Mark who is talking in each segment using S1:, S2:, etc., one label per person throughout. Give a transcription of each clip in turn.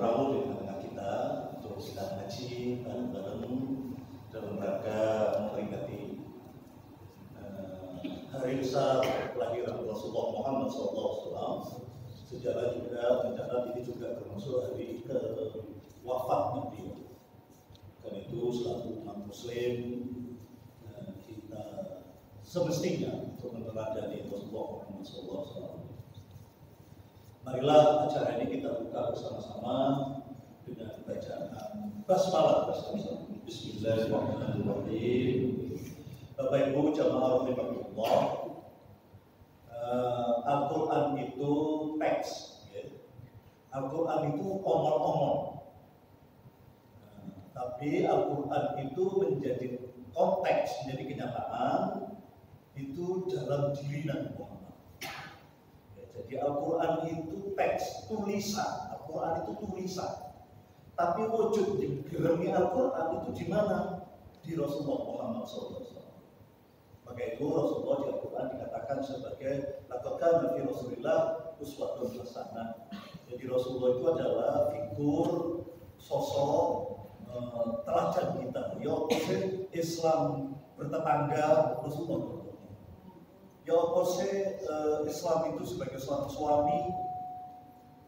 S1: berlalu di tengah kita untuk kita ngaji bareng-bareng dalam rangka memperingati hari besar kelahiran Rasulullah Muhammad SAW. Sejarah juga mencatat ini juga termasuk hari ke wafatnya beliau. Karena itu selaku umat Muslim kita semestinya untuk meneladani Rasulullah Muhammad SAW. Marilah acara ini kita buka bersama-sama dengan bacaan basmalah bersama-sama. Bismillahirrahmanirrahim. Bapak Ibu jamaah rahimahullah, Al-Quran itu teks, ya. Al-Quran itu omong-omong. Tapi Al-Quran itu menjadi konteks, menjadi kenyataan itu dalam diri Nabi Muhammad. Jadi Al-Quran itu teks, tulisan. Al-Quran itu tulisan. Tapi wujud digeremi Al-Quran itu di mana? Di Rasulullah Muhammad SAW. Maka itu Rasulullah di Al-Quran dikatakan sebagai laqad kana fi Rasulillah uswatun hasanah. Jadi Rasulullah itu adalah figur, sosok teladan kita. Ya Islam bertetangga Rasulullah. Ya Islam itu sebagai seorang suami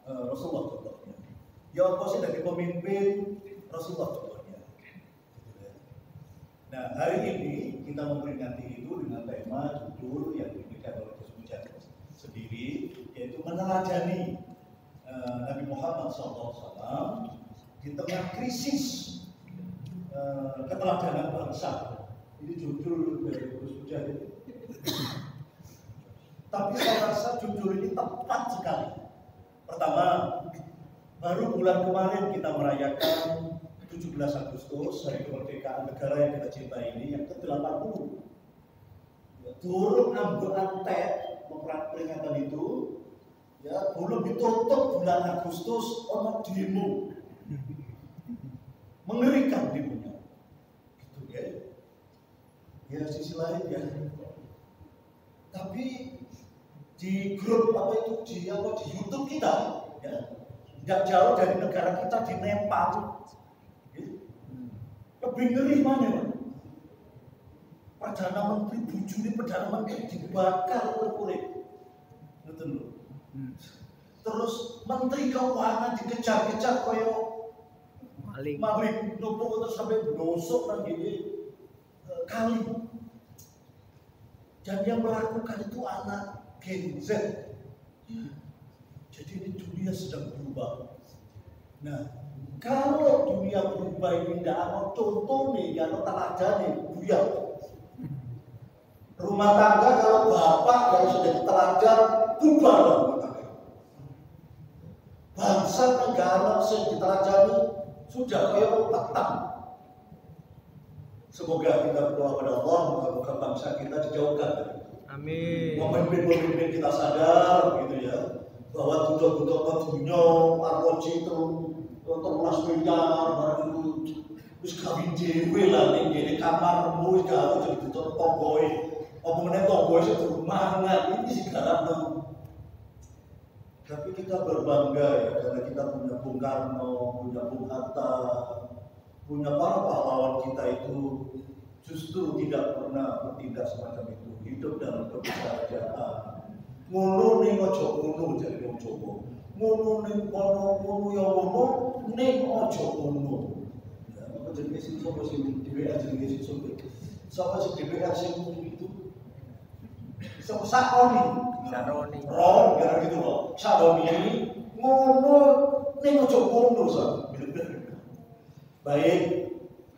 S1: Rasulullah contohnya. Ya dari pemimpin Rasulullah contohnya. Nah hari ini kita memperingati itu dengan tema judul yang diberikan oleh Gus Mujad sendiri, yaitu meneladani Nabi Muhammad SAW di tengah krisis keteladanan bangsa. Ini judul dari Gus Mujad itu. Tapi saya rasa judul ini tepat sekali. Pertama, baru bulan kemarin kita merayakan 17 Agustus, hari kemerdekaan negara yang kita cintai ini, yang ke-80. Turun ambulan TET memperingatan itu, ya belum ditutup bulan Agustus, ono demo. Mengerikan demonya. Gitu ya. Ya sisi lain ya. Tapi di grup di YouTube kita, ya, nggak jauh dari negara kita di Nepal, ya, lebih ngeri mana? Perdana Menteri bujuni Perdana Menteri dibakar kulit, betul. Terus Menteri Keuangan dikejar-kejar koyo maling, numpuk terus sampai nosok lagi kali. Dan yang melakukan itu anak Gen Z. Jadi ini dunia sedang berubah. Nah, kalau dunia berubah ini tidak ada contoh nih, tidak ada teladan nih, rumah tangga kalau bapak yang sudah teladan, bubar rumah tangga. Bangsa negara yang diteladani sudah kayak petang. Semoga kita berdoa pada Allah, moga-moga bangsa kita dijauhkan dari itu. Amin. Pemimpin-pemimpin kita sadar, gitu ya, bahwa tujuan-tujuan dunia, arloji terus miliar, barang itu, terus kawin dewe lah nih, jadi kamarmu segala jadi tutup tomboi, omongannya tomboi itu mangan ini segala tuh. Tapi kita berbangga ya, karena kita punya Bung Karno, punya Bung Hatta, punya para pahlawan kita itu justru tidak pernah bertindak semacam itu, hidup dalam kebiasaan. Ngono ning ojo ngono jare wong Jawa. Ngono ning kono ya ngono ning ojo ngono. Ya, apa jenenge sing sapa sing dhewe jenenge sing sapa? Sapa sing dhewe sing itu? Sapa Saroni? Saroni. Ron gara gitu loh. Saroni ngono ning ojo ngono sa. Baik,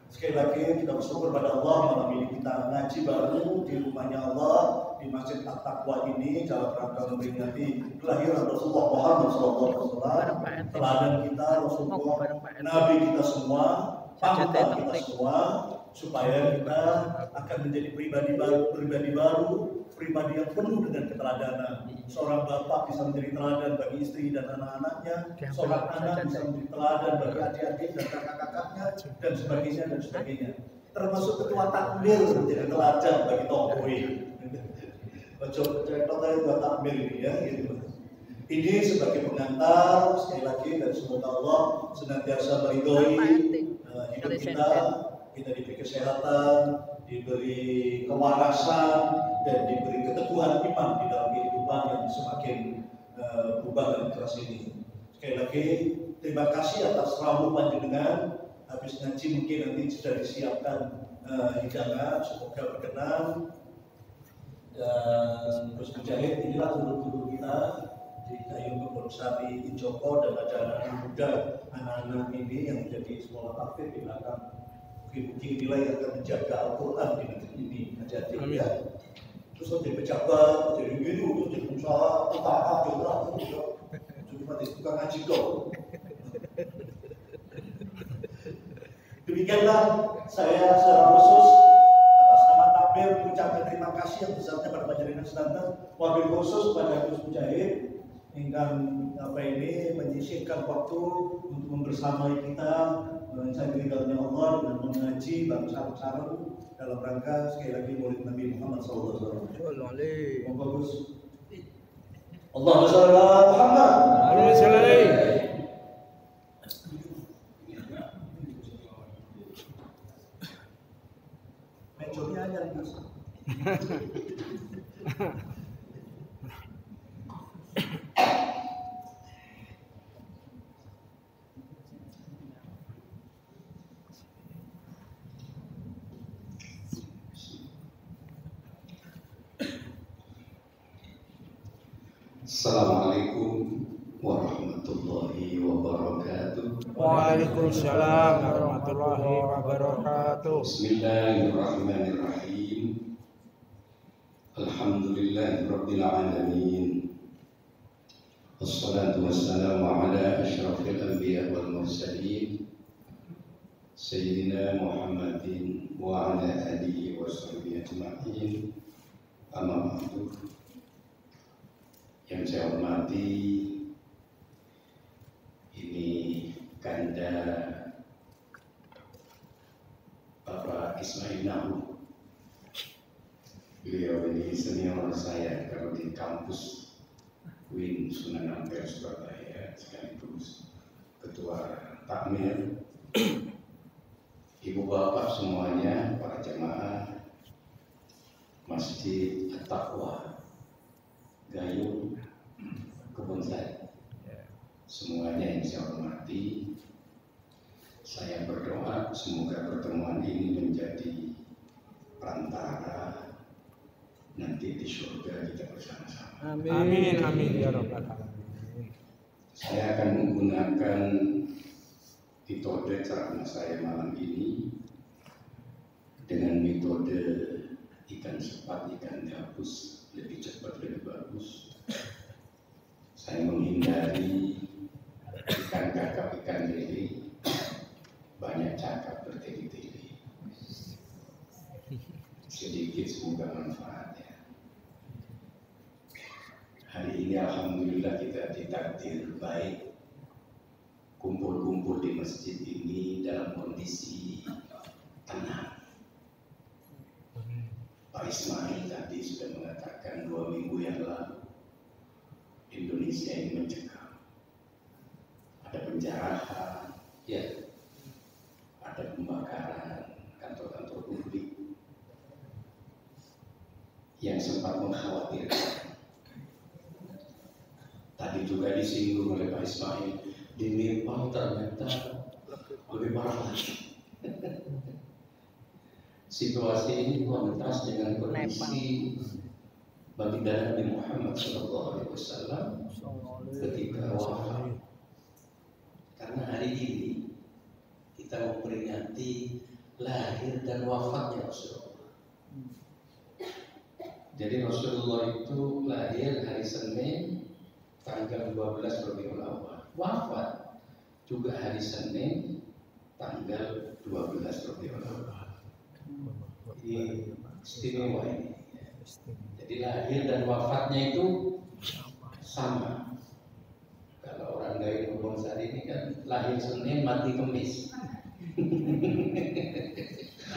S1: sekali lagi kita bersyukur pada Allah malam ini kita ngaji baru di rumahnya Allah di Masjid At-Taqwa ini dalam rangka memperingati kelahiran Rasulullah Muhammad SAW. Teladan kita Rasulullah, Nabi kita semua, panutan kita semua, supaya kita akan menjadi pribadi baru, pribadi yang penuh dengan keteladanan. Seorang bapak bisa menjadi teladan bagi istri dan anak-anaknya, seorang anak bisa menjadi teladan bagi adik-adik dan kakak-kakaknya, dan sebagainya. Termasuk ketua takmir menjadi teladan bagi tokoh. Ojo cerita buat takmir ini ya, gitu. Ini sebagai pengantar sekali lagi, dan semoga Allah senantiasa meridhoi hidup kita diberi kesehatan, diberi kewarasan, dan diberi keteguhan iman di dalam kehidupan yang semakin berubah dan keras ini. Sekali lagi terima kasih atas ramu panjenengan. Habis ngaji mungkin nanti sudah disiapkan hidangan, semoga berkenan. Dan Gus Mujahid, inilah dulu-dulu kita di Gayung Kebon Sari Joko, dan ada anak muda, anak-anak ini yang menjadi sekolah takfir di belakang. Mungkin inilah yang akan menjaga Al-Quran di negeri ini. Jadi ya, terus jadi pejabat, jadi guru, jadi pengusaha, utama, jodoh, cuma tukang ngaji kok. Demikianlah saya secara khusus atas nama takbir mengucapkan terima kasih yang besarnya pada panjenengan sedanten, wabil khusus pada Gus Mujahid ini menyisihkan waktu untuk membersamai kita mencari ridhonya Allah dengan mengaji bareng-bareng dalam rangka sekali lagi Maulid Nabi Muhammad SAW. Bagus. Allahumma shalli ala Muhammad.
S2: Allahumma shalli alaihi.
S1: Mejonya aja Gus.
S3: Assalamualaikum warahmatullahi wabarakatuh.
S2: Waalaikumsalam warahmatullahi wabarakatuh.
S3: Bismillahirrahmanirrahim. Alhamdulillahirabbil alamin. Wassalatu wassalamu ala asyrafil anbiya wal mursalin Sayyidina Muhammadin wa ala alihi wa sahbihi ajma'in. Amma ba'du. Yang saya hormati, ini Kanda Bapak Ismail Nahu. Beliau ini senior saya kalau di kampus UIN Sunan Ampel Surabaya, sekaligus ketua takmir. Ibu bapak semuanya, para jemaah Masjid At-Taqwa Gayung Kebon Sari, semuanya yang saya hormati, saya berdoa semoga pertemuan ini menjadi perantara nanti di surga kita bersama-sama.
S2: Amin amin ya rabbal alamin.
S3: Saya akan menggunakan metode ceramah saya malam ini dengan metode ikan sepat, ikan gabus, lebih cepat, lebih bagus. Saya menghindari ikan kakap, ikan lele, banyak cakap bertele-tele. Sedikit semoga manfaatnya. Hari ini alhamdulillah kita ditakdir baik, kumpul-kumpul di masjid ini dalam kondisi tenang. Pak Ismail tadi sudah mengatakan 2 minggu yang lalu Indonesia ini mencekam. Ada penjarahan, ya, ada pembakaran kantor-kantor publik yang sempat mengkhawatirkan. Tadi juga disinggung oleh Pak Ismail, di Nepal ternyata lebih parah lagi. Situasi ini kontras dengan kondisi baginda Nabi Muhammad SAW ketika wafat. Karena hari ini kita memperingati lahir dan wafatnya Rasulullah. Jadi Rasulullah itu lahir hari Senin tanggal 12 Rabiul Awal, wafat juga hari Senin tanggal 12 Rabiul Awal. Ini istimewa ini. Jadi lahir dan wafatnya itu sama. Kalau orang Gayung Kebon Sari ini kan lahir Senin mati Kemis.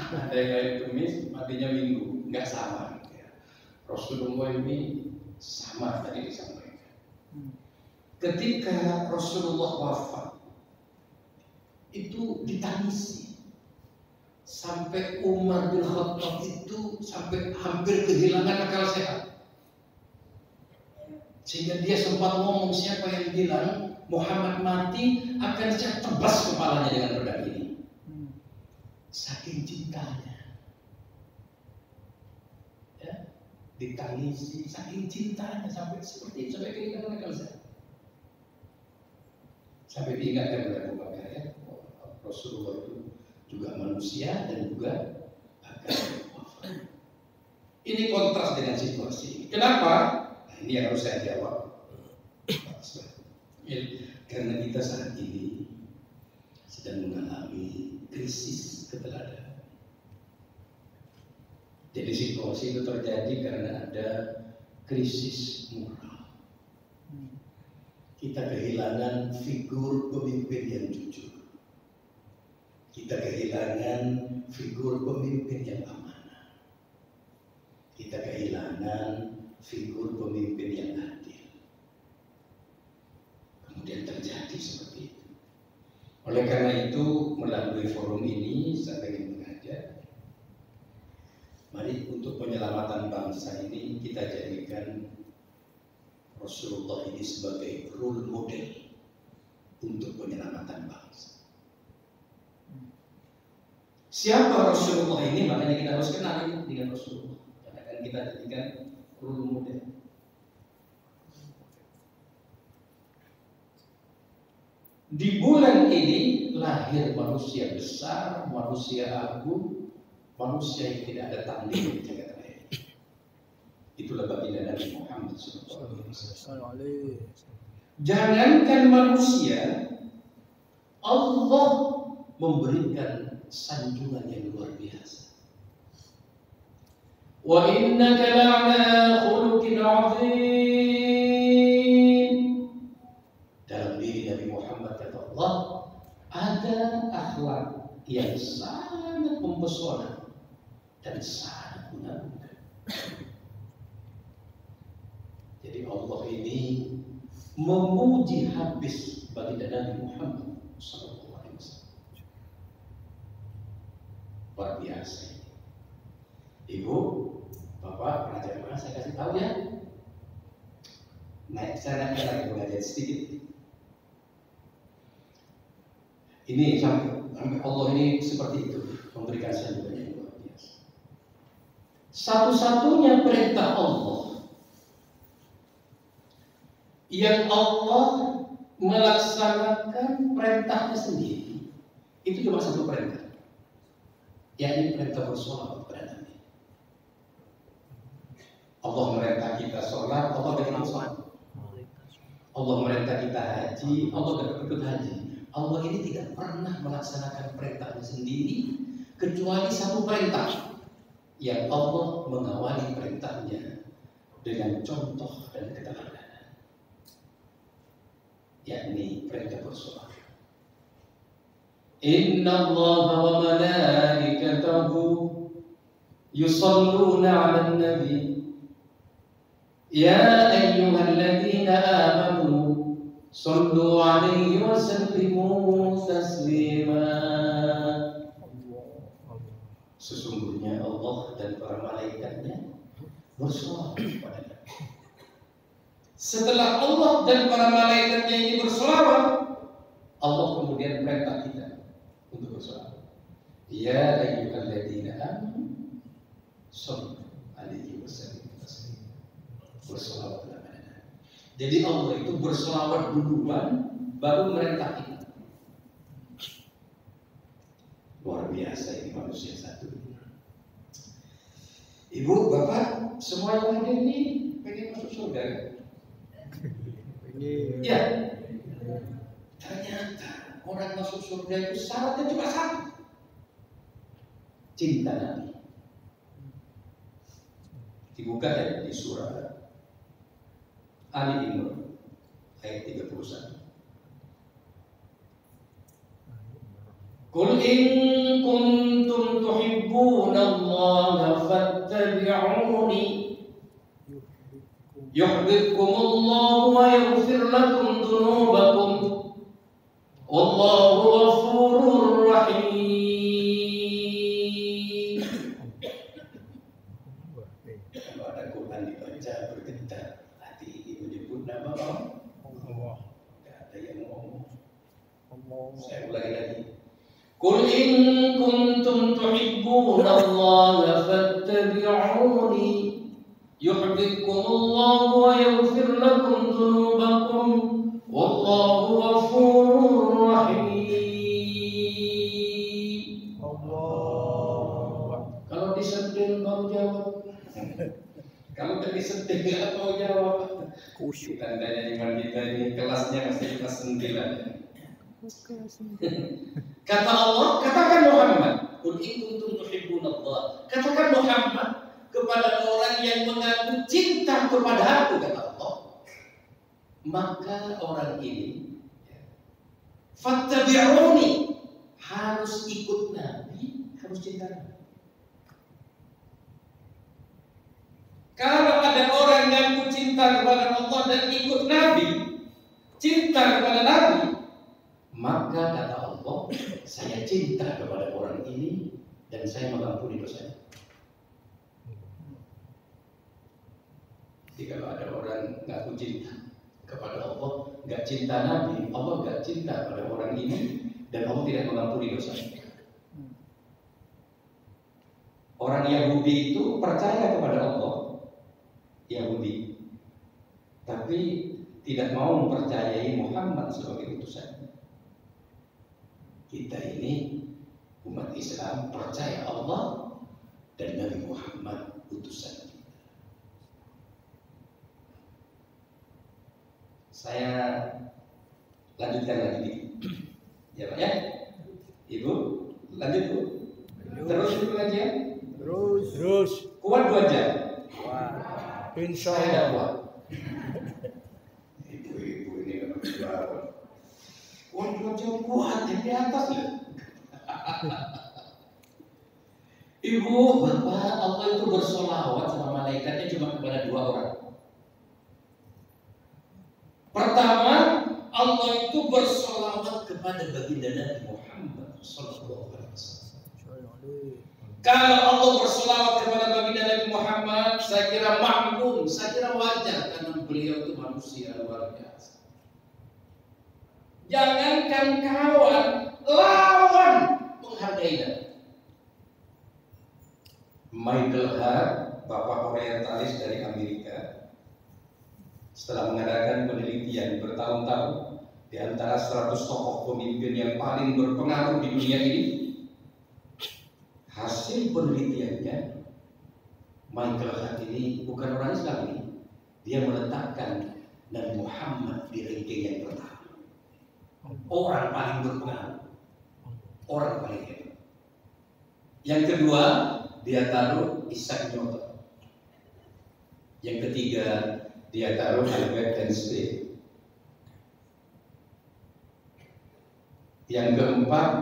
S3: Ada yang lahir Kemis matinya Minggu, nggak sama. Rasulullah ini sama tadi disampaikan. ketika Rasulullah wafat itu ditangisi sampai Umar bin Khattab itu sampai hampir kehilangan akal sehat, sehingga dia sempat ngomong, siapa yang bilang Muhammad mati akan saya tebas kepalanya dengan pedang ini. Saking cintanya, ya, ditangisi saking cintanya sampai seperti itu, sampai kehilangan akal sehat, sampai diingatkan oleh Abu Bakar, ya, Rasulullah itu juga manusia dan juga akan wafat. Ini kontras dengan situasi ini. Kenapa? Nah, ini yang harus saya jawab. Karena kita saat ini sedang mengalami krisis keteladanan. Jadi situasi itu terjadi karena ada krisis moral. Kita kehilangan figur pemimpin yang jujur. Kita kehilangan figur pemimpin yang amanah. Kita kehilangan figur pemimpin yang adil. Kemudian terjadi seperti itu. Oleh karena itu, melalui forum ini saya ingin mengajak, mari untuk penyelamatan bangsa ini kita jadikan Rasulullah ini sebagai role model untuk penyelamatan bangsa. Siapa Rasulullah ini? Makanya kita harus kenal dengan Rasulullah. Karena akan kita jadikan role model. Di bulan ini lahir manusia besar, manusia agung, manusia yang tidak ada tanding di jagat raya. Itulah baginda Nabi Muhammad SAW. Jangankan manusia, Allah memberikan sanjungan yang luar biasa. Wa innaka la'ala khuluqin 'azim. Dalam diri Nabi Muhammad kata Allah ada akhlak yang sangat mempesona dan sangat menakjubkan. Jadi Allah ini memuji habis baginda Nabi Muhammad SAW. Luar biasa. Ibu, Bapak, pengajar mana saya kasih tahu ya. Saya lagi mengajar sedikit. Ini sampai Allah ini seperti itu, memberikan sanjungan yang luar biasa. Satu-satunya perintah Allah yang Allah melaksanakan perintahnya sendiri, itu cuma satu perintah, yakni perintah bersolat kepada Nabi. Allah merintah kita sholat, Allah berikan sholat. Allah merintah kita haji, Allah berikan ikut haji. Allah ini tidak pernah melaksanakan perintahnya sendiri kecuali satu perintah yang Allah mengawali perintahnya dengan contoh dan keteladanan, yakni perintah bersolat. Inna Allah wa malaikatahu yusalluna 'alan nabi ya ayyuhalladzina amanu sallu 'alaihi wa sallimu taslima. Sesungguhnya Allah dan para malaikatnya bersolawat kepada Nabi. Setelah Allah dan para malaikatnya ini bersolawat, Allah kemudian perintah kita untuk bersolawat. Ya ayyuhalladzina amanu sallu 'alaihi wa sallimu taslima. Bersolawat kepada Nabi. Jadi Allah itu bersolawat duluan, baru merintah kita. Luar biasa ini manusia satu. Ibu, bapak, semua yang hadir ini pengen masuk surga kan? Ya. Ternyata orang masuk surga itu syaratnya cuma satu, cinta Nabi. Dibuka ya di surah Ali Imran ayat 31. Qul in kuntum tuhibbuna Allah fattabi'uni yuhibbukumullah wa yaghfir lakum Wallahu ghafurur rahim. Kalau ada Quran dibaca bergetar hati menyebut nama Allah. Tidak ada yang ngomong. Saya ulangi lagi. Qul in kuntum tuhibbunallaha fattabi'uni yuhibbukumullahu wa yaghfir lakum dzunubakum wallahu ghafurur rahim. Allah. Kalau disentil mau jawab. Kalau tak disentil enggak mau jawab. Khusyuk. Tandanya iman kita ini kelasnya masih kelas 9. Kata Allah, katakan Muhammad, qul in kuntum tuhibbunallah. Katakan Muhammad kepada orang yang mengaku cinta kepada aku, kata Allah, maka orang ini fattabi'uni, harus ikut Nabi, harus cinta Nabi. Kalau ada orang yang mengaku cinta kepada Allah dan ikut Nabi, cinta kepada Nabi, maka kata Allah, saya cinta kepada orang ini dan saya mengampuni dosanya. Jadi kalau ada orang ngaku cinta kepada Allah, nggak cinta Nabi, Allah nggak cinta pada orang ini dan Allah tidak mengampuni dosanya. Orang Yahudi itu percaya kepada Allah, Yahudi, tapi tidak mau mempercayai Muhammad sebagai utusan. Kita ini umat Islam percaya Allah dan Nabi Muhammad utusan kita. Saya lanjutkan lagi, ya Pak ya, Ibu lanjut Bu. Terus itu pengajian? Terus. Kuat 2 jam.
S2: Wah.
S3: Insya Allah kuat. Ibu-ibu ini kan berjuang. Kuat 2 jam kuat di atas ya. Ibu, Bapak, Allah itu bersolawat sama malaikatnya cuma kepada 2 orang. Pertama, Allah itu bersolawat kepada baginda Nabi Muhammad sallallahu alaihi wasallam. Kalau Allah bersolawat kepada baginda Nabi Muhammad, saya kira maklum, saya kira wajar karena beliau itu manusia luar biasa. Jangankan kawan, lawan menghargai Nabi. Michael Hart, bapak orientalis dari Amerika, setelah mengadakan penelitian bertahun-tahun di antara 100 tokoh pemimpin yang paling berpengaruh di dunia ini, hasil penelitiannya, Michael Hart ini bukan orang Islam ini, dia meletakkan Nabi Muhammad di ranking yang pertama. Orang paling berpengaruh, orang paling hebat. Yang kedua, dia taruh Isaac Newton. Yang ketiga, dia taruh Albert Einstein. Yang keempat,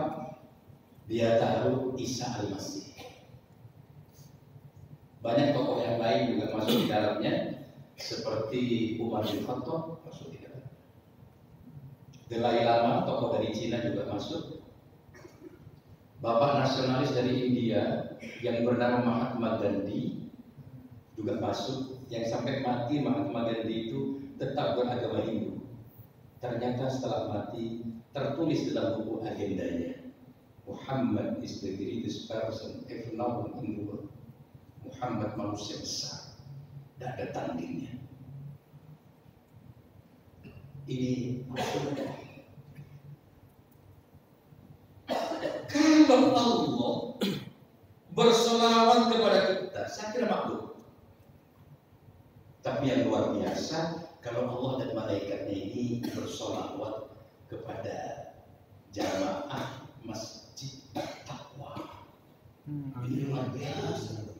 S3: dia taruh Isa Al-Masih. Banyak tokoh yang lain juga masuk di dalamnya, seperti Umar bin Khattab masuk di dalam. Dalai Lama, tokoh dari Cina juga masuk. Bapak nasionalis dari India yang bernama Mahatma Gandhi juga masuk. Yang sampai mati Mahatma Gandhi itu tetap beragama Hindu. Ternyata setelah mati tertulis dalam buku agendanya, Muhammad is the greatest person ever known in the world. Muhammad manusia besar, tidak ada tandingnya. Ini maksudnya. Kalau Allah bersolawat kepada kita, saya kira maklum. Tapi yang luar biasa, kalau Allah dan malaikatnya ini bersolawat kepada jamaah masjid taqwa. Ini luar biasa.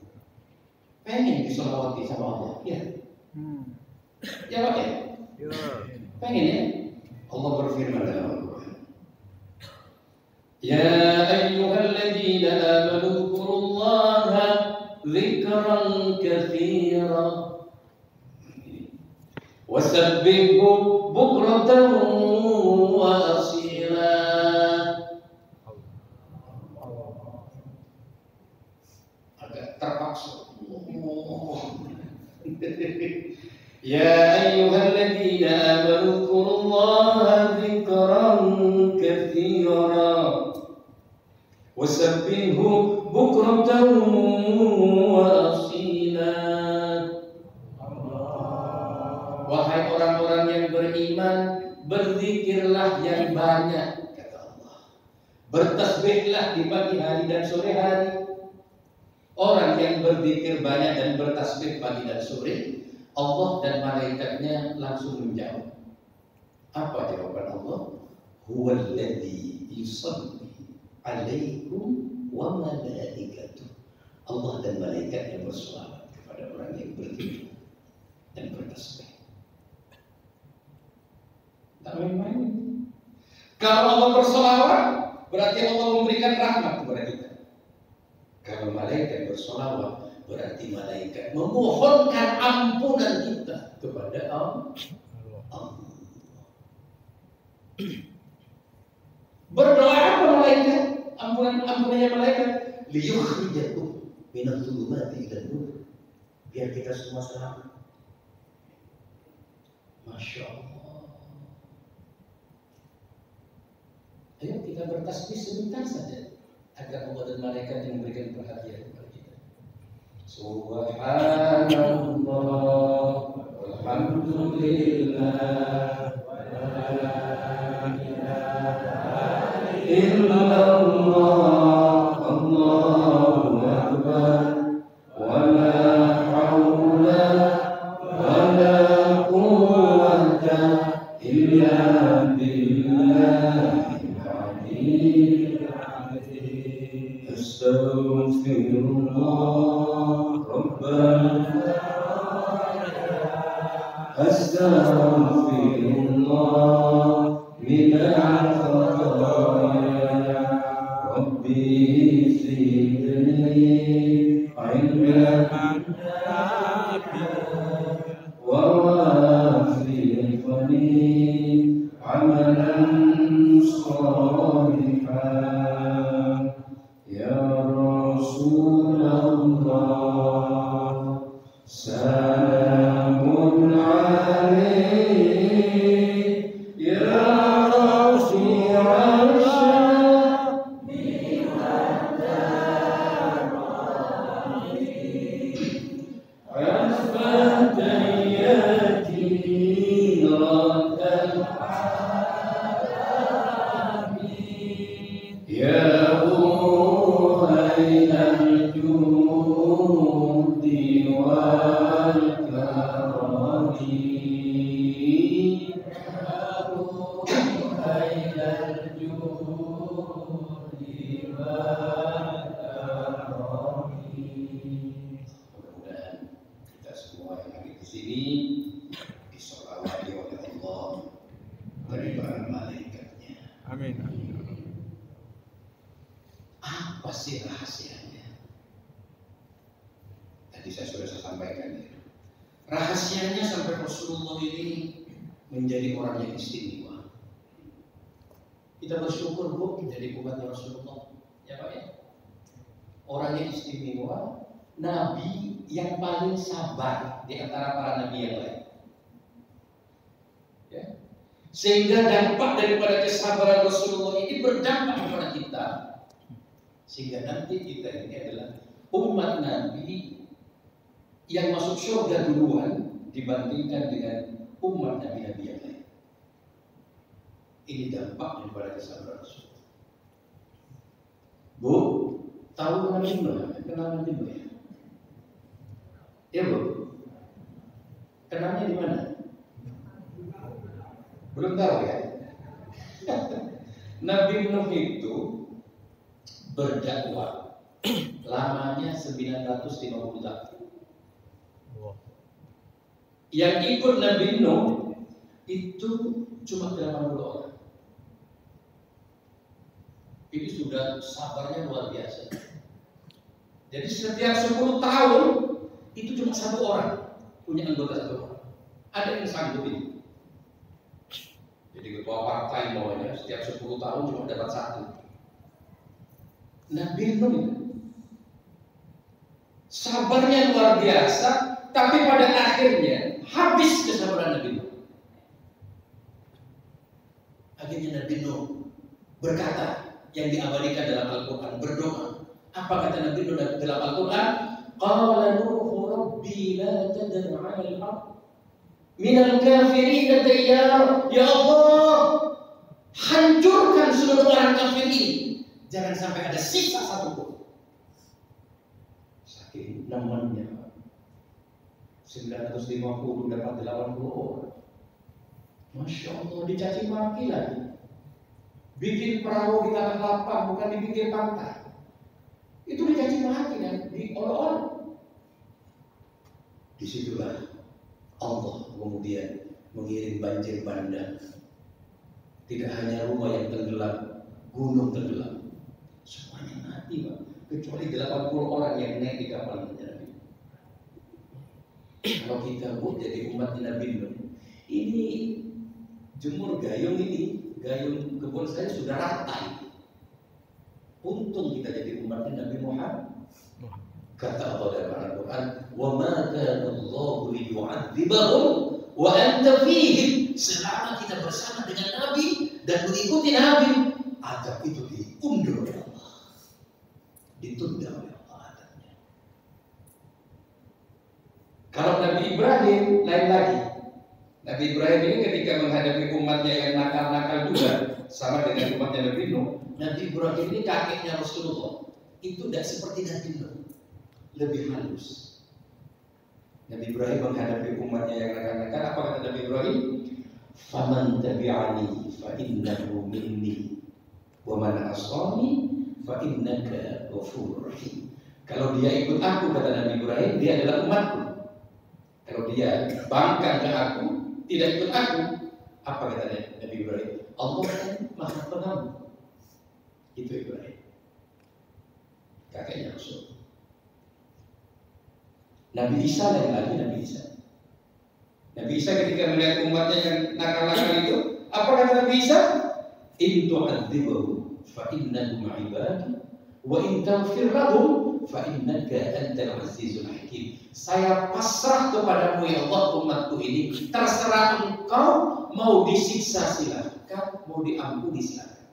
S3: Pengen disolawati sama Allah, ya? Ya Pak ya? Pengen ya? Allah berfirman dalam Al-Quran, Ya ayyuhalladzina amanu dzkurullaha dzikran katsira wasabbihu bukratan wa asila. Ya ayyuhalladzina amanu dzkurullaha dzikran katsira wasabbihu bukratan wa asila. Wahai orang-orang yang beriman, berzikirlah yang banyak, kata Allah. Bertasbihlah di pagi hari dan sore hari. Orang yang berzikir banyak dan bertasbih pagi dan sore, Allah dan malaikatnya langsung menjawab. Apa jawaban Allah? Huwallazi yusalli alaikum wa malaikatuh. Allah dan malaikatnya berselawat kepada orang yang berzikir dan bertasbih. Tak main-main. Kalau Allah berselawat, berarti Allah memberikan rahmat kepada kita. Kalau malaikat berselawat, berarti malaikat memohonkan ampunan kita kepada Allah. Berdoa apa malaikat? Ampunannya malaikat. Liyukhrijakum minadh-dhulumati ilan nur. Biar kita semua selamat. Masya Allah. Ayo kita bertasbih sebentar saja agar Allah dan malaikat yang memberikan perhatian kepada kita. Subhanallah walhamdulillah wa la ilaha illallah Allahu akbar wa la haula wa la quwwata illa billah. Astaghfirullah Rabbana Astaghfirullah minal khataaya Rabbi zidni ilman wa wafiqni amalan shalihan ya Rasulullah salamun alaik ya Rasulullah Apa sih rahasianya? Tadi saya sampaikan ya. Rahasianya sampai Rasulullah ini menjadi orang yang istimewa. Kita bersyukur Bu menjadi umatnya Rasulullah. Ya Pak ya. Orang yang istimewa, Nabi yang paling sabar di antara para nabi yang lain. Ya. Sehingga dampak daripada kesabaran Rasulullah ini berdampak kepada kita. Sehingga nanti kita ini adalah umat Nabi yang masuk surga duluan dibandingkan dengan umat Nabi-Nabi yang lain. Ini dampak daripada kesabaran Rasul. Bu, tahu Nabi Nuh? Kenal Nabi Nuh ya? Ya Bu? Kenalnya di mana? Belum tahu ya? Nabi Nuh itu berdakwah lamanya 950 tahun. Yang ikut Nabi Nuh itu cuma 80 orang. Ini sudah sabarnya luar biasa. Jadi setiap 10 tahun itu cuma 1 orang punya anggota 1 orang. Ada yang sanggup ini. Jadi ketua partai maunya setiap 10 tahun cuma dapat 1. Nabi Nuh sabarnya luar biasa, tapi pada akhirnya habis kesabaran Nabi Nuh. Akhirnya Nabi Nuh berkata yang diabadikan dalam Al-Quran, berdoa. Apa kata Nabi Nuh dalam Al-Quran? Qala Nuhu Rabbi la tadar 'ala al-ard minal kafirin dayyara. Ya Allah, hancurkan seluruh orang kafir ini, jangan sampai ada sisa satu pun. Saking namanya 950 dapat 80 orang. Masya Allah, dicaci maki lagi. Bikin perahu di tanah lapang, bukan di pinggir pantai. Itu dicaci maki dan diolok-olok. Disitulah Allah kemudian mengirim banjir bandang. Tidak hanya rumah yang tenggelam, gunung tenggelam, semuanya mati, Pak. Kecuali 80 orang yang naik di kapal Nabi. Kalau kita jadi umat Nabi Nuh, ini jemur gayung ini, gayung kebun saya sudah rata. Untung kita jadi umat Nabi Muhammad. Kata Allah dalam Al-Quran, "Wa ma kana Allahu liyu'adzibahum wa anta fihim." Selama kita bersama dengan Nabi dan mengikuti Nabi, azab itu diundur oleh Allah, ditunda oleh Allah azabnya. Kalau Nabi Ibrahim lain lagi. Nabi Ibrahim ini ketika menghadapi umatnya yang nakal-nakal juga, sama dengan umatnya Nabi Nuh. Nabi Ibrahim ini kakeknya Rasulullah. Itu tidak seperti Nabi Nuh, lebih halus. Nabi Ibrahim menghadapi umatnya yang nakal-nakal. Apa kata Nabi Ibrahim? Faman tabi'ani fa innahu minni wa man asani fa innaka ghafurur rahim. Kalau dia ikut aku, kata Nabi Ibrahim, dia adalah umatku. Kalau dia bangkang ke aku, tidak ikut aku, apa kata Nabi Ibrahim? Allah kan Maha Pengampun. Itu Ibrahim, kakeknya Rasul. Nabi Isa lain lagi. Nabi Isa ketika melihat umatnya yang nakal-nakal itu, apa kata Nabi Isa? In tu'adzibhum fa innahum 'ibadi wa in taghfir lahum fa innaka antal 'azizul hakim. Saya pasrah kepadamu ya Allah, umatku ini, terserah engkau, mau disiksa silakan, mau diampuni silakan.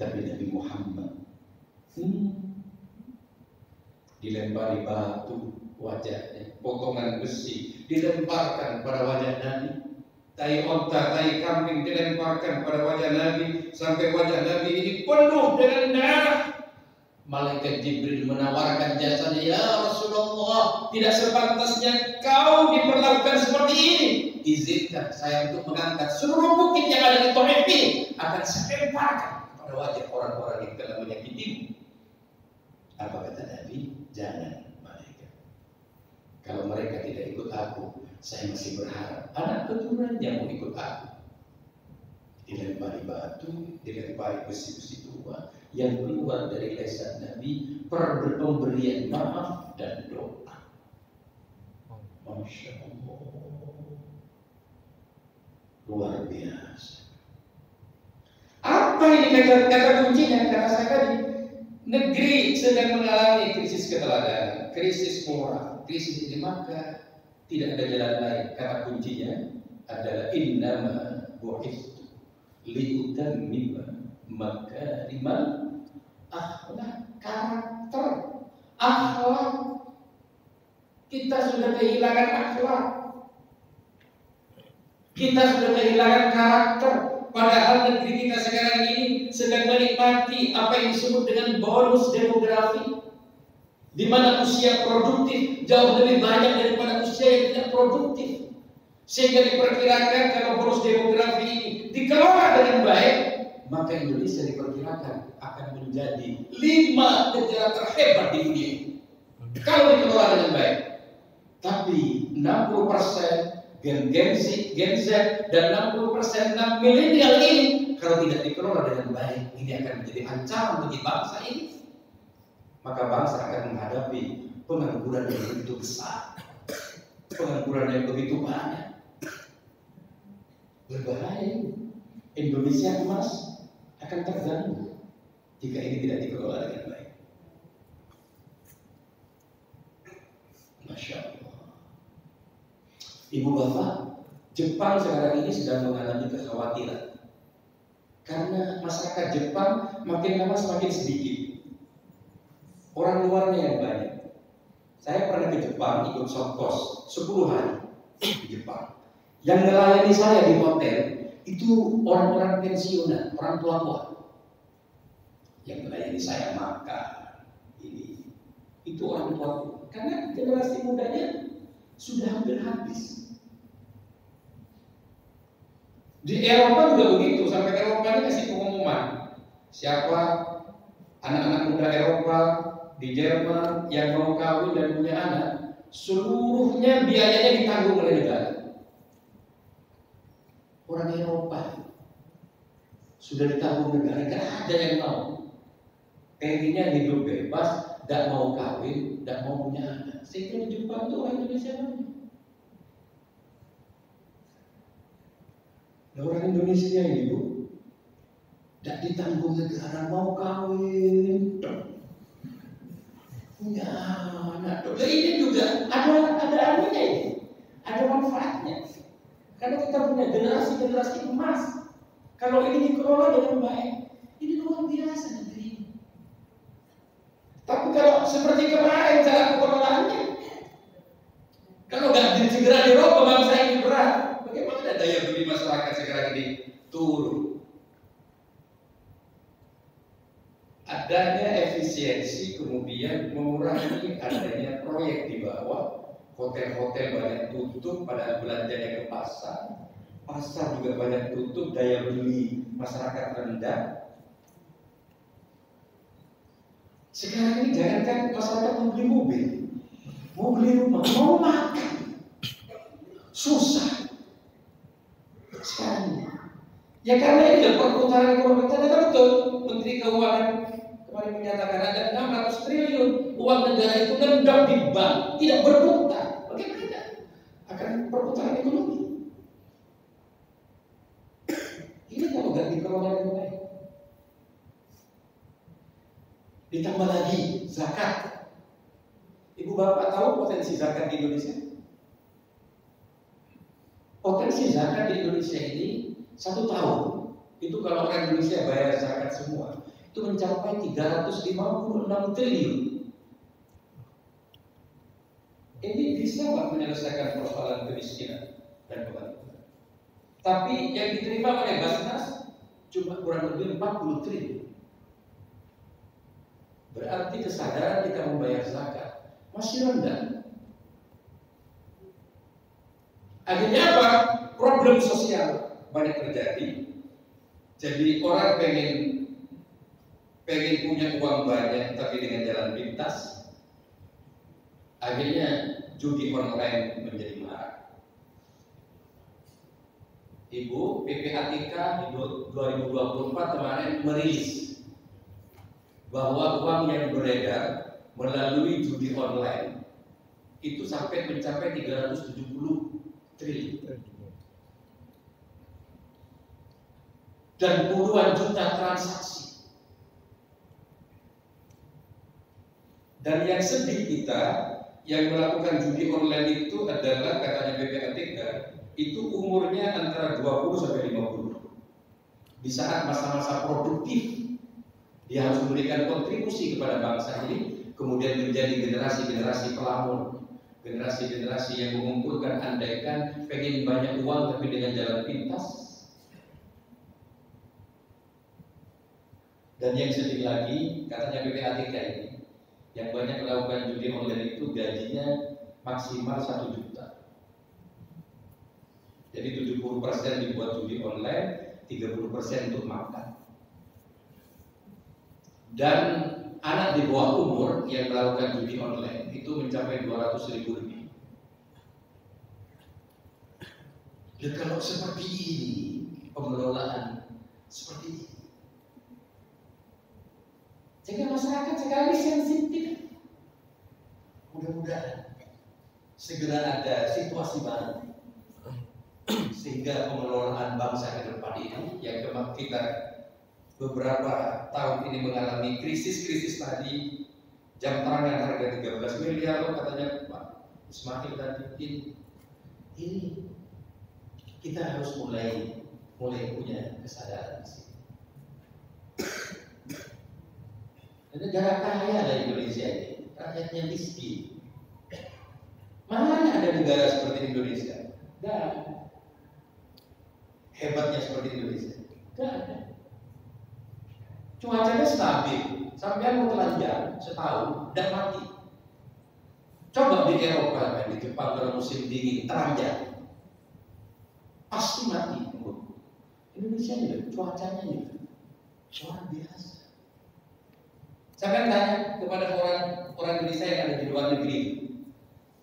S3: Tapi Nabi Muhammad dilempari batu wajahnya, potongan besi dilemparkan pada wajah Nabi, tai onta, tai kambing dilemparkan pada wajah Nabi, sampai wajah Nabi ini penuh dengan darah. Malaikat Jibril menawarkan jasanya, ya Rasulullah, tidak sepantasnya kau diperlakukan seperti ini. Izinkan saya untuk mengangkat seluruh bukit yang ada di Taif ini, akan saya lemparkan pada wajah orang-orang yang telah menyakitimu. Apa kata Nabi? Jangan malaikat. Kalau mereka tidak ikut aku, saya masih berharap anak keturunannya mau ikut aku. Dilempari batu, dilempari besi-besi tua, yang keluar dari lisan Nabi pemberian maaf dan doa. Masya Allah, luar biasa. Apa ini kata kuncinya? Kata saya tadi, negeri sedang mengalami krisis keteladanan, krisis moral, krisis ini, maka tidak ada jalan lain. Kata kuncinya adalah innama bu'ithu liutammima makarimal akhlak, karakter, akhlak. Kita sudah kehilangan akhlak, kita sudah kehilangan karakter. Padahal negeri kita sekarang ini sedang menikmati apa yang disebut dengan bonus demografi, di mana usia produktif jauh lebih banyak daripada usia yang tidak produktif. Sehingga diperkirakan kalau bonus demografi ini dikelola dengan baik, maka Indonesia diperkirakan akan menjadi 5 negara terhebat di dunia ini kalau dikelola dengan baik. Tapi 60% Gen Z dan 60% milenial ini kalau tidak dikelola dengan baik, ini akan menjadi ancaman bagi bangsa ini. Maka bangsa akan menghadapi pengangguran yang begitu besar, pengangguran yang begitu banyak. Berbahaya. Indonesia emas akan terganggu jika ini tidak dikelola dengan baik. Masya Allah. Ibu bapak, Jepang sekarang ini sedang mengalami kekhawatiran karena masyarakat Jepang makin lama semakin sedikit, orang luarnya yang banyak. Saya pernah ke Jepang ikut short course 10 hari di Jepang. Yang melayani saya di hotel itu orang-orang pensiunan, orang tua-tua. Yang melayani saya makan ini itu orang tua-tua. Karena generasi mudanya sudah hampir habis. Di Eropa juga begitu, sampai Eropa ini kasih pengumuman siapa anak-anak muda Eropa di Jerman yang mau kawin dan punya anak, seluruhnya biayanya ditanggung oleh negara. Orang Eropa sudah ditanggung negara, gak ada yang mau. Pengennya hidup bebas, gak mau kawin, gak mau punya anak. Sehingga di Jepang itu orang Indonesia banyak. Nah, orang Indonesia ini Bu, gak ditanggung negara, mau kawin, punya anak. Nah, ini juga ada anunya ini, ada manfaatnya. Karena kita punya generasi emas. Kalau ini dikelola dengan baik, ini luar biasa negeri ini. Tapi kalau seperti kemarin cara pengelolaannya, kalau nggak segera dirubah bangsa ini berat, bagaimana daya beli masyarakat sekarang ini turun? Adanya efisiensi kemudian mengurangi adanya proyek di bawah. Hotel-hotel banyak tutup, pada belanjanya ke pasar. Pasar juga banyak tutup, daya beli masyarakat rendah. Sekarang ini jangankan masyarakat mau beli mobil, mau beli rumah, mau makan, susah. Sekarang ini. Ya karena ini perputaran ekonomi ternyata betul. Menteri Keuangan kemarin menyatakan ada 600 triliun uang negara itu ngendap di bank, tidak berputar. Bagaimana akan perputaran ekonomi? Ini kalau nggak dikelola dengan baik. Ditambah lagi zakat. Ibu bapak tahu potensi zakat di Indonesia? Potensi zakat di Indonesia ini 1 tahun itu kalau orang Indonesia bayar zakat semua itu mencapai 356 triliun. Ini bisa nggak menyelesaikan persoalan kemiskinan dan kebangkitan? Tapi yang diterima oleh Basnas cuma kurang lebih 40 triliun. Berarti kesadaran kita membayar zakat masih rendah. Akhirnya apa? Problem sosial banyak terjadi. Jadi orang pengen punya uang banyak tapi dengan jalan pintas. Akhirnya judi online menjadi marak. Ibu PPATK di 2024 kemarin merilis bahwa uang yang beredar melalui judi online itu sampai mencapai 370 triliun dan puluhan juta transaksi. Dan yang sedih kita yang melakukan judi online itu adalah katanya PPATK itu umurnya antara 20 sampai 50. Di saat masa-masa produktif dia harus memberikan kontribusi kepada bangsa ini, kemudian menjadi generasi-generasi pelamun, generasi-generasi yang mengumpulkan andaikan pengen banyak uang tapi dengan jalan pintas. Dan yang sedih lagi, katanya PPATK ini, yang banyak melakukan judi online itu gajinya maksimal 1 juta. Jadi 70% dibuat judi online, 30% untuk makan. Dan anak di bawah umur yang melakukan judi online itu mencapai 200.000 lebih. Dan kalau seperti ini, pengelolaan seperti ini, sehingga masyarakat sekali sensitif. Mudah-mudahan segera ada situasi baru sehingga pengelolaan bangsa ke depan ini yang kita beberapa tahun ini mengalami krisis tadi, jam tangan harga 13 miliar katanya Pak Ismail tadi ini Ini kita harus mulai punya kesadaran di sini. Negara kaya lah Indonesia ini, rakyatnya miskin. Mana ada negara seperti Indonesia? Gak ada. Hebatnya seperti Indonesia? Gak ada. Cuacanya stabil, sampai mau telanjang setahun dan mati. Coba di Eropa, di Jepang kalau musim dingin telanjang, pasti mati. Indonesia juga cuacanya juga luar biasa. Saya akan tanya kepada orang Indonesia yang ada di luar negeri,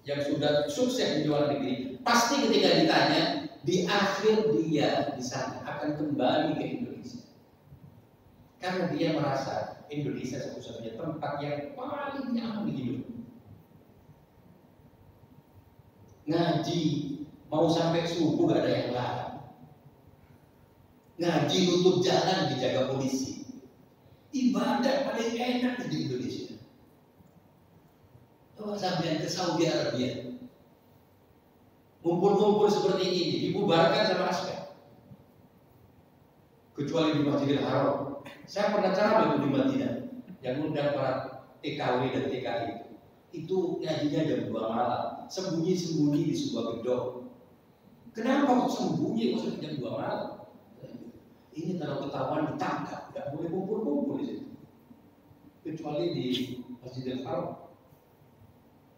S3: yang sudah sukses di luar negeri, pasti ketika ditanya, di akhir dia di sana akan kembali ke Indonesia. Karena dia merasa Indonesia satu-satunya tempat yang paling nyaman di hidup. Ngaji mau sampai subuh gak ada yang larang. Ngaji nutup jalan dijaga polisi. Ibadah paling enak di Indonesia. Coba sampai ke Saudi Arabia, kumpul-kumpul seperti ini dibubarkan sama askar. Kecuali di Masjidil Haram. Saya pernah ceramah di Madinah yang undang para TKW dan TKI. Itu ngajinya jam 2 malam, sembunyi-sembunyi di sebuah gedung. Kenapa kok sembunyi maksudnya jam 2 malam? Ini kalau ketahuan ditangkap, nggak boleh kumpul-kumpul di situ. Kecuali di Masjidil Haram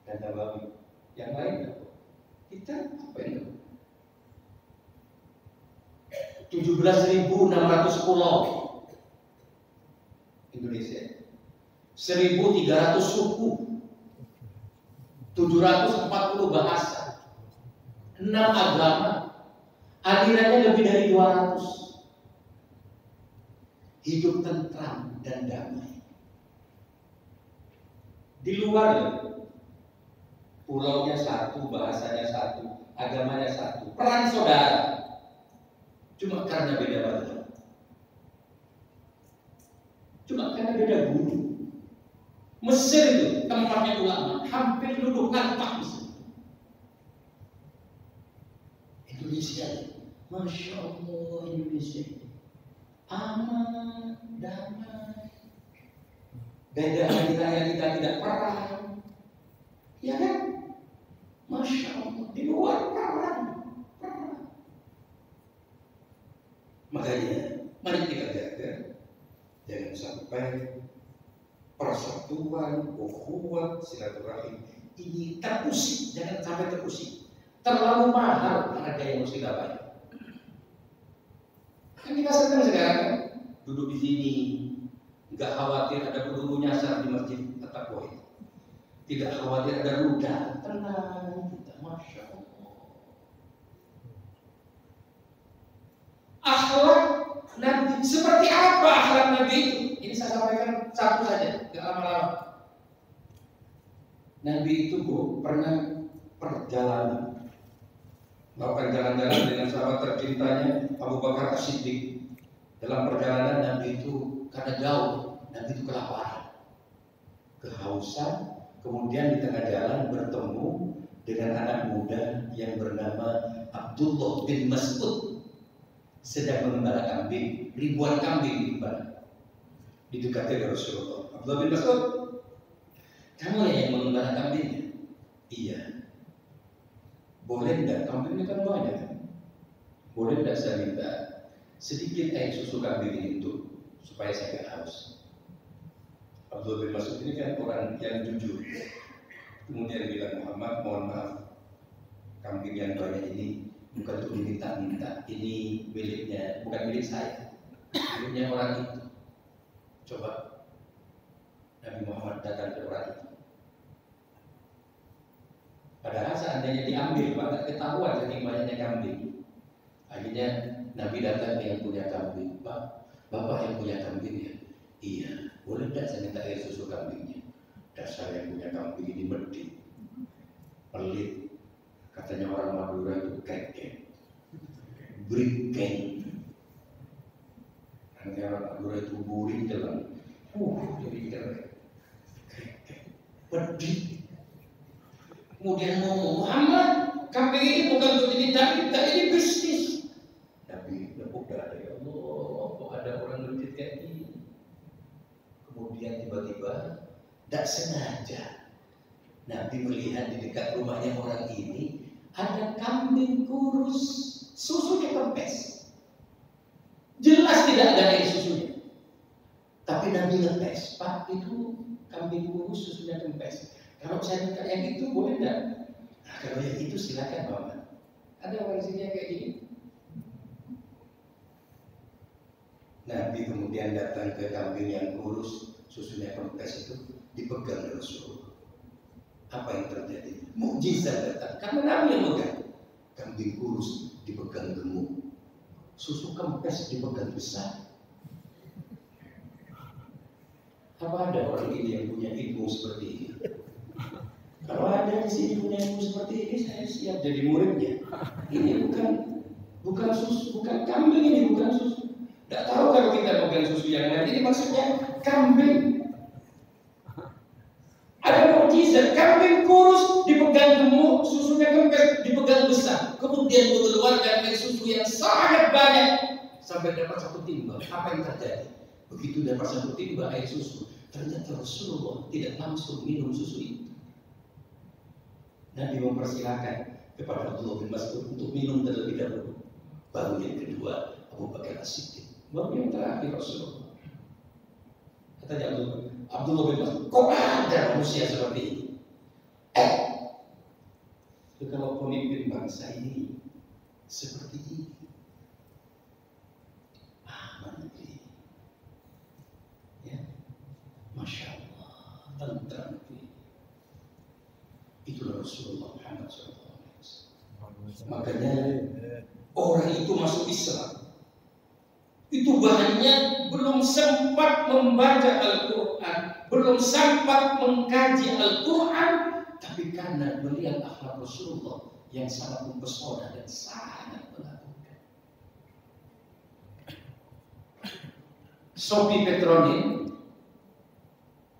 S3: dan Nabawi. Yang lain kita apa ini? 17.600 pulau Indonesia, 1.300 suku, 740 bahasa, 6 agama, alirannya lebih dari 200. Hidup tentram dan damai. Di luar pulaunya satu, bahasanya satu, agamanya satu, peran saudara. Cuma karena beda mazhab. Cuma karena beda guru. Mesir itu tempatnya ulama, hampir duduk nampak Mesir. Indonesia, Masya Allah Indonesia, aman, damai. Beda hari raya kita tidak perang, ya kan? Masya Allah, di luar perang. Makanya, mari kita jaga, jangan sampai persatuan, ukhuwah, silaturahim ini terusik, jangan sampai terusik. Terlalu mahal harga yang mesti kita bayar. Kan kita senang sekarang kan? Duduk di sini, nggak khawatir ada peluru nyasar di masjid At-Taqwa ini. Tidak khawatir ada rudal, tenang kita, Masya Allah. Akhlak Nabi, seperti apa akhlak Nabi itu? Ini saya sampaikan satu saja, nggak lama-lama. Nabi itu pernah perjalanan, melakukan jalan-jalan dengan sahabat tercintanya Abu Bakar As-Siddiq. Dalam perjalanan Nabi itu karena jauh, Nabi itu kelaparan, kehausan. Kemudian di tengah jalan bertemu dengan anak muda yang bernama Abdullah bin Mas'ud, sedang mengembala kambing, ribuan kambing digembala. Didekati Rasulullah. Abdullah bin Mas'ud, kamu yang mengembala kambingnya? Iya. Boleh enggak? Kambingnya kan banyak. Boleh enggak saya minta sedikit air susu kambing ini untuk supaya saya gak haus? Abdullah bin Mas'ud ini kan orang yang jujur. Kemudian bilang, Muhammad, mohon maaf, kambing yang banyak ini bukan untuk diminta-minta. Ini miliknya, bukan milik saya, miliknya orang itu. Coba Nabi Muhammad datang ke orang itu. Padahal seandainya diambil, maka ketahuan saking banyaknya kambing. Akhirnya Nabi datang yang punya kambing. Pak, Bapak yang punya kambing ya? Iya. Boleh tidak saya minta air susu kambingnya? Dasar yang punya kambing ini medit, pelit. Katanya orang Madura itu kekek, brikeng. Nanti orang Madura itu buring dalam, jadi keren, kekek, pedih. Kemudian ngomong, Muhammad, kambing ini bukan untuk ini, tapi ini bisnis. Nabi nepuk dada, ya Allah, kok ada orang berpikir kayak gini. Kemudian tiba-tiba tidak sengaja Nabi melihat di dekat rumahnya orang ini ada kambing kurus, susunya kempes. Jelas tidak ada air susunya. Tapi Nabi ngetes, Pak, itu kambing kurus susunya kempes. Kalau saya minta yang itu boleh enggak? Nah, kalau yang itu silakan Bapak. Ada orang sini yang kayak gini. Nabi kemudian datang ke kambing yang kurus, susunya kempes itu dipegang Rasul. Apa yang terjadi? Mukjizat datang karena Nabi yang megang. Kambing kurus dipegang gemuk, susu kempes dipegang besar. Apa ada orang ini yang punya ilmu seperti ini? Kalau ada di sini punya ilmu seperti ini, saya siap jadi muridnya. Ini bukan susu, bukan kambing, ini bukan susu. Tidak tahu kalau kita pegang susu yang lain, ini maksudnya kambing. Ada mukjizat, kambing kurus dipegang gemuk, susunya kempes dipegang besar. Kemudian mengeluarkan air susu yang sangat banyak sampai dapat satu timba. Apa yang terjadi? Begitu dapat satu timba air susu, ternyata Rasulullah tidak langsung minum susu itu. Nabi mempersilahkan kepada Abdullah bin Mas'ud untuk minum terlebih dahulu. Baru yang kedua Abu Bakar As-Siddiq. Baru yang terakhir Rasulullah. Katanya Abdullah bin Mas'ud, kok ada manusia seperti ini? Kalau pemimpin bangsa ini seperti ini, menteri, ya, masya Allah, tentram itu. Itulah Rasulullah Muhammad SAW. Makanya orang itu masuk Islam, itu bahannya belum sempat membaca Al-Quran, belum sempat mengkaji Al-Quran, tapi karena melihat akhlak Rasulullah yang sangat mempesona dan sangat menakutkan. Sophie Petronin,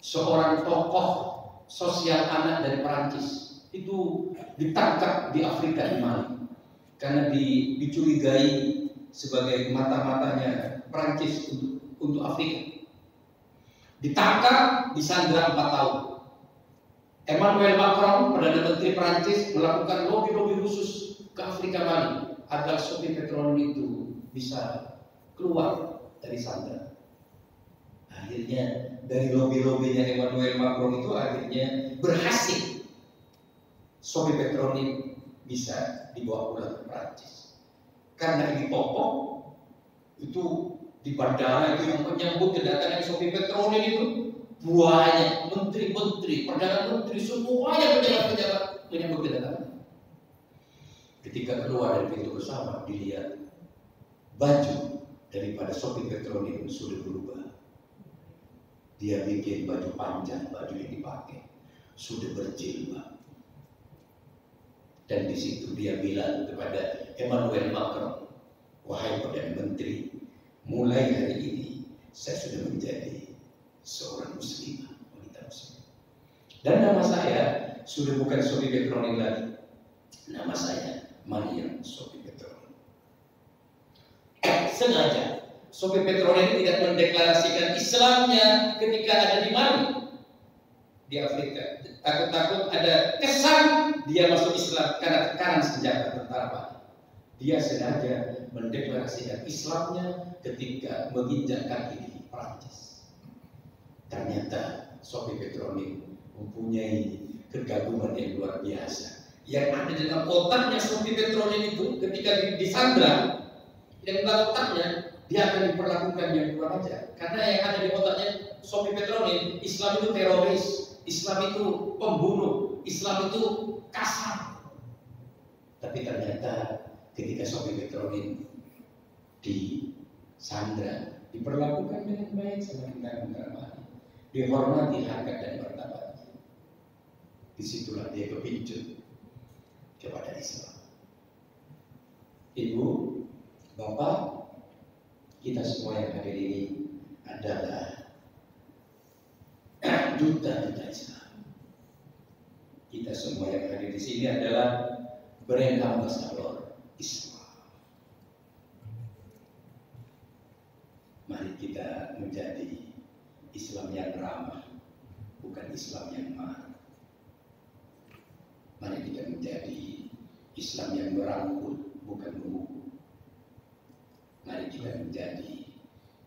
S3: seorang tokoh sosial anak dari Perancis, itu ditangkap di Afrika, di Mali, karena dicurigai sebagai mata-matanya Perancis untuk Afrika. Ditangkap, disandra 4 tahun. Emmanuel Macron, Perdana Menteri Perancis, melakukan lobby-lobby khusus ke Afrika Mali agar Sophie Petronin itu bisa keluar dari sandra. Akhirnya dari lobby-lobbynya Emmanuel Macron itu akhirnya berhasil. Sophie Petronin bisa dibawa pulang ke Perancis. Karena ini tokoh itu di bandara itu yang menyambut kedatangan Sophie Petronin itu banyak menteri-menteri, perdana menteri, semuanya pejabat-pejabat menyambut kedatangan. Ketika keluar dari pintu pesawat, dilihat baju daripada Sophie Petronin sudah berubah. Dia bikin baju panjang, baju yang dipakai sudah berjilbab. Dan di situ dia bilang kepada Emmanuel Macron, wahai Perdana Menteri, mulai hari ini saya sudah menjadi seorang muslimah, wanita muslim. Dan nama saya sudah bukan Sophie Petronin lagi. Nama saya Mariam Sophie Petronin. Sengaja Sophie Petronin tidak mendeklarasikan Islamnya ketika ada di Mali, di Afrika. Takut-takut ada kesan dia masuk Islam karena tekanan senjata tentara Mali. Dia sengaja mendeklarasikan Islamnya ketika menginjak kaki di Perancis. Ternyata Sophie Petronin mempunyai kegagaman yang luar biasa. Yang ada dalam otaknya Sophie Petronin itu ketika disandra, yang dalam otaknya dia akan diperlakukan yang kurang ajar. Karena yang ada di otaknya Sophie Petronin, Islam itu teroris, Islam itu pembunuh, Islam itu kasar. Tapi ternyata ketika Sophie Petronin disandra, diperlakukan dengan baik sama tentara Mali, dihormati harkat dan martabatnya. Disitulah dia kepincut kepada Islam. Ibu, Bapak, kita semua yang hadir ini adalah duta Islam. Kita semua yang hadir di sini adalah brand ambassador Islam. Mari kita menjadi Islam yang ramah, bukan Islam yang marah. Mari kita menjadi Islam yang merangkul, bukan memukul. Mari kita menjadi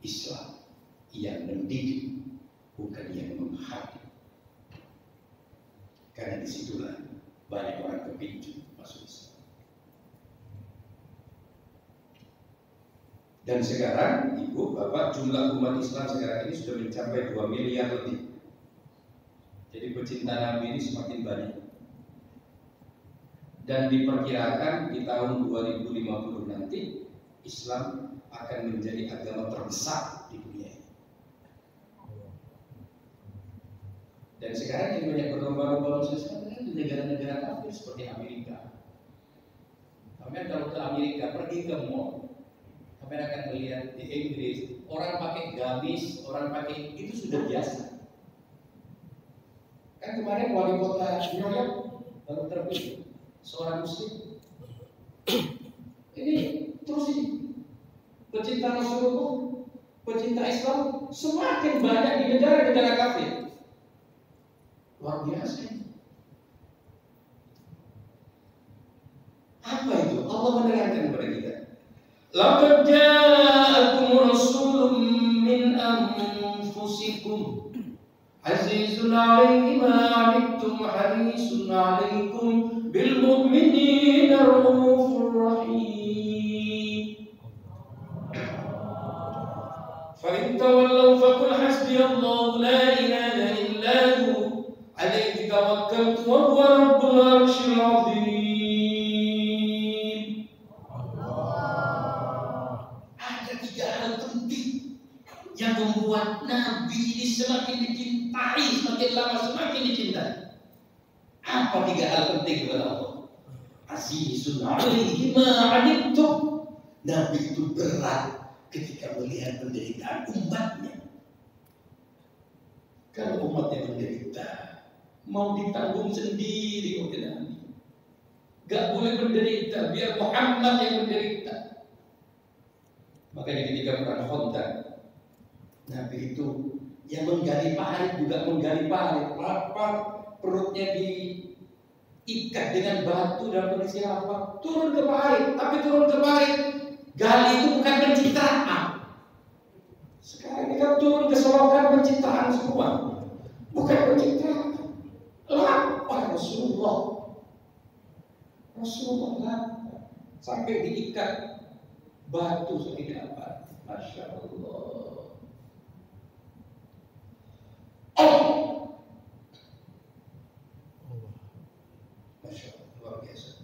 S3: Islam yang mendidik, bukan yang menghakim. Karena disitulah banyak orang kepincu masuk Islam. Dan sekarang, Ibu, Bapak, jumlah umat Islam sekarang ini sudah mencapai 2 miliar lebih. Jadi pecinta Nabi ini semakin banyak. Dan diperkirakan di tahun 2050 nanti Islam akan menjadi agama terbesar di dunia ini. Dan sekarang yang banyak berlomba-lomba masuk Islam kan di negara-negara kafir seperti Amerika. Kalian kalau ke Amerika pergi ke mall, kalian akan melihat di Inggris orang pakai gamis, orang pakai itu sudah biasa. Kan kemarin wali kota New York baru terpilih seorang Muslim. Ini terus ini pecinta Rasulullah, pecinta Islam semakin banyak di negara-negara kafir. Luar biasa ini. Apa itu? Allah menerangkan kepada kita. Laqad ja'akum rasulun min anfusikum azizun 'alaihi ma 'anittum harisun 'alaikum bil mu'minina raufur rahim. Fa in tawallaw faqul hasbiyallahu la ilaha illa hu 'alaihi tawakkaltu wa huwa rabbul 'arsyil 'azim. Yang membuat Nabi ini semakin dicintai, semakin lama semakin dicintai. Apa 3 hal penting kepada Allah? Azizun 'alaihi ma 'anittum. Nabi itu berat ketika melihat penderitaan umatnya. Kalau umatnya menderita, mau ditanggung sendiri oleh Nabi. Gak boleh menderita, biar Muhammad yang menderita. Makanya ketika perang Khandaq, Nabi itu yang menggali parit juga menggali parit, lapar, perutnya diikat dengan batu dalam kondisi lapar, turun ke parit, tapi turun ke parit, gali itu bukan pencitraan. Sekarang kita turun ke selokan pencitraan semua, bukan pencitraan. Lapar Rasulullah lapar sampai diikat batu seperti apa? Masya Allah. Masya Allah, luar biasa.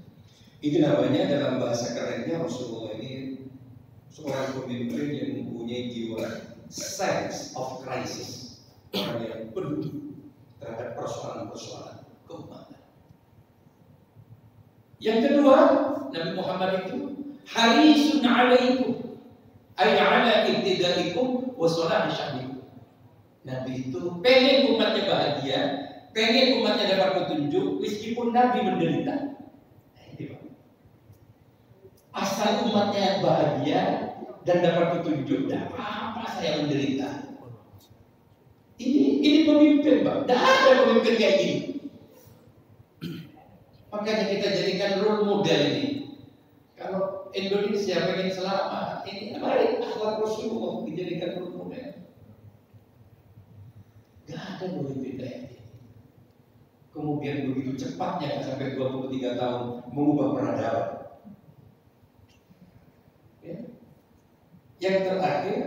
S3: Itu namanya dalam bahasa kerennya Rasulullah ini seorang pemimpin yang mempunyai jiwa sense of crisis, orang yang peduli terhadap persoalan-persoalan keumatan. Yang kedua, Nabi Muhammad itu harisun 'alaikum ay 'ala ibtidaikum wa salahi sya'bikum. Nabi itu pengen umatnya bahagia, pengen umatnya dapat petunjuk meskipun Nabi menderita. Asal umatnya bahagia dan dapat petunjuk, tidak apa saya menderita. Ini pemimpin, Pak. Tidak ada pemimpin kayak gini. Makanya kita jadikan role model ini. Kalau Indonesia pengen selamat, ini mari akhlak Rasulullah dijadikan role model. Gak ada pemimpin kayak ini. Kemudian begitu cepatnya sampai 23 tahun mengubah peradaban. Ya. Yang terakhir,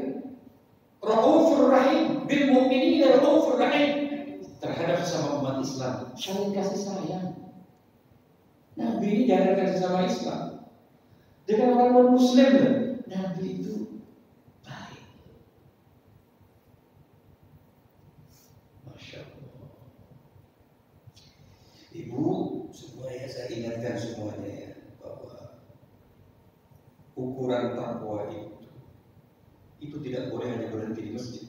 S3: Raufur Rahim bil mu'minina Raufur Rahim, terhadap sesama umat Islam saling kasih sayang. Nabi ini jangan kasih sama Islam dengan orang non-Muslim. Nabi itu baik. Masya Allah. Ibu, semuanya saya ingatkan semuanya ya, bahwa ukuran takwa itu tidak boleh hanya berhenti di masjid.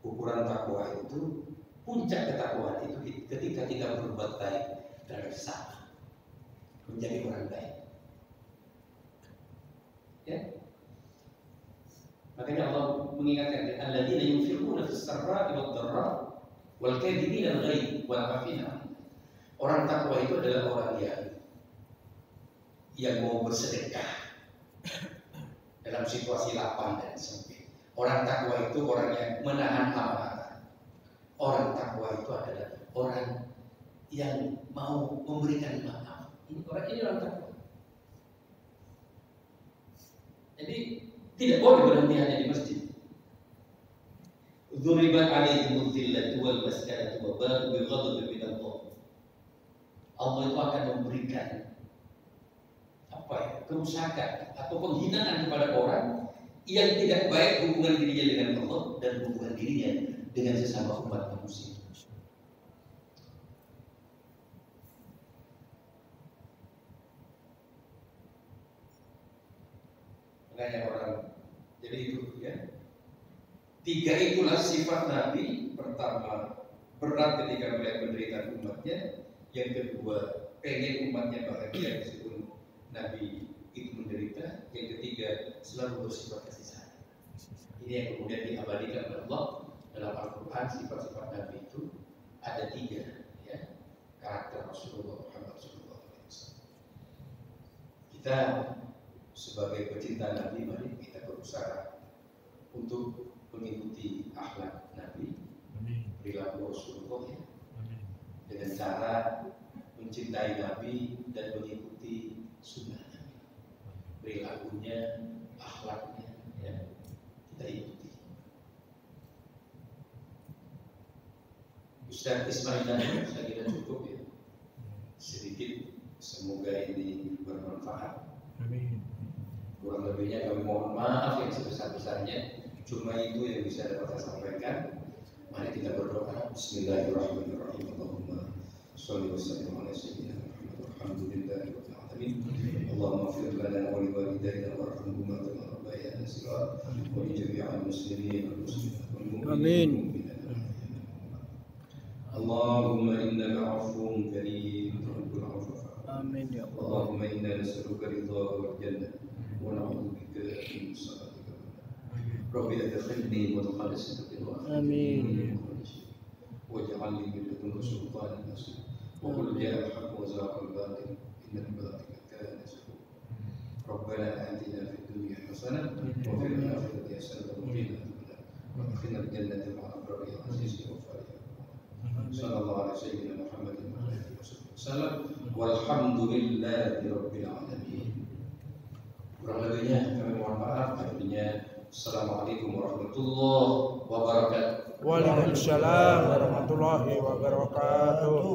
S3: Ukuran takwa itu, puncak ketakwaan itu ketika kita berbuat baik terhadap sesama, menjadi orang baik. Ya. Makanya Allah mengingatkan, alladzina yunfiquna fis-sarra'i wad-dharra wal kadhibina al-ghaidh wal 'afina. Orang takwa itu adalah orang yang mau bersedekah dalam situasi lapang dan sempit. Orang takwa itu orang yang menahan amarah. Orang takwa itu adalah orang yang mau memberikan maaf. Ini orang takwa. Jadi tidak boleh berhenti hanya di masjid. Dzuribat 'alaihimul dhillatu wal maskanatu wa ba'u bi ghadabin min Allah. Allah itu akan memberikan kerusakan atau penghinaan kepada orang yang tidak baik hubungan dirinya dengan Allah dan hubungan dirinya dengan sesama umat manusia. Makanya orang, jadi itu ya. 3 itulah sifat Nabi. Pertama, berat ketika melihat penderitaan umatnya. Yang kedua, pengen umatnya bahagia meskipun Nabi itu menderita. Yang ketiga, selalu bersifat kasih sayang. Ini yang kemudian diabadikan oleh Allah dalam Al-Quran. Sifat-sifat Nabi itu ada 3 ya, karakter Rasulullah Muhammad SAW. Kita sebagai pecinta Nabi, mari kita berusaha untuk mengikuti akhlak Nabi, perilaku Rasulullah ya, dengan cara mencintai Nabi dan mengikuti sunnah Nabi, perilakunya, akhlaknya ya, kita ikuti. Ustaz Ismail saya kira cukup ya, sedikit, semoga ini bermanfaat.
S2: Amin.
S3: Kurang lebihnya kami mohon maaf yang sebesar-besarnya. Cuma itu yang bisa dapat saya sampaikan. Mari kita berdoa. Bismillahirrahmanirrahim. Allahumma sholli wa sallim ala sayyidina Muhammad walhamdulillahirabbil alamin. Allahumma ighfir lana wa li walidayna warhamhuma kama rabbayana shighara wa li jami'il muslimin wal muslimat wal mu'minin. Allahumma innaka 'afuwwun karim tuhibbul 'afwa. Amin ya Allah. Allahumma inna nas'aluka ridhaka wal jannah wa na'udzu bika min sakhatika. Rabbi adkhilni mudkhala sidqin wa amin. Waj'alni min ladunka sultanan nasir. Wa qul ja'al haqq wa zahaqal batil innal batila kana zahuqa. Rabbana atina fid dunya hasanah wa fil akhirati hasanah wa qina adhaban wa adkhilna al-jannata ma'a al-abrar ya aziz ya ghafar. Sallallahu alaihi sayyidina Muhammadin wa alihi wasallam. Walhamdulillahi rabbil alamin. Kurang lebihnya kami mohon maaf. Akhirnya Assalamualaikum warahmatullahi wabarakatuh.
S2: Waalaikumsalam warahmatullahi wabarakatuh.